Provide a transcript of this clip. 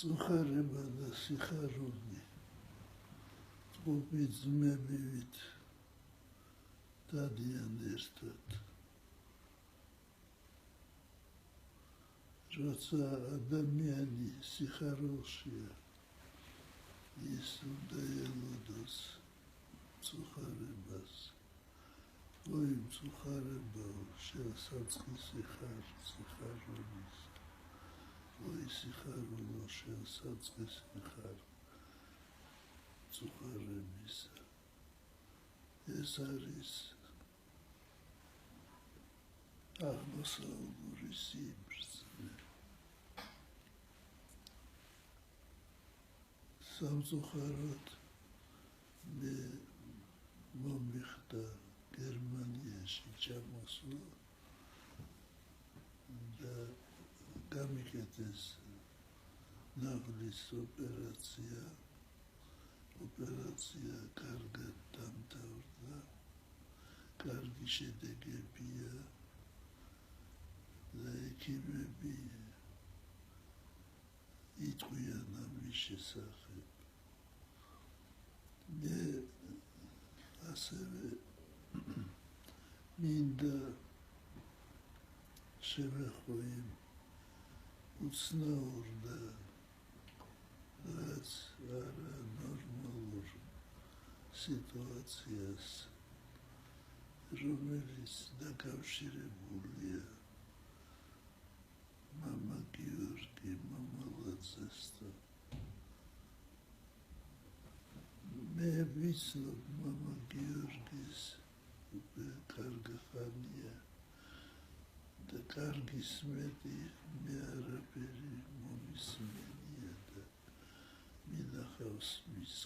წუხარება და სიხარული წყობი ძმებივით დადიან ერთად. როცა ადამიანი სიხარულშია, ის უნდა ელოდოს წუხარებას. ой, წუხარებაო, შევსაწყისი ხარ სიხარულის. ой, სიხარულო, შევსაწყისი ხარ წუხარებისა. ეს არის აღმოსავლური სიბრძნე. სამწუხაროდ მე მომიხდა გერმანიაში ჩამოსვლა და გამიკეთეს ნაღლის ოპერაცია კარგად დამთავრდა, კარგი შედეგებია და ექიმები იტყვიან ამის შესახებ. მე ასევე მინდა შევეხო იმ უცნაურ და რაც არანორმალურ სიტუაციას, რომელიც დაკავშირებულია მამა გიორგი მამალაძესთან. მე ვიცნობ მამა გიორგის კარგი ხანია და კარგი სმეტი მე არაფერი მომისმენია და მინახავს მის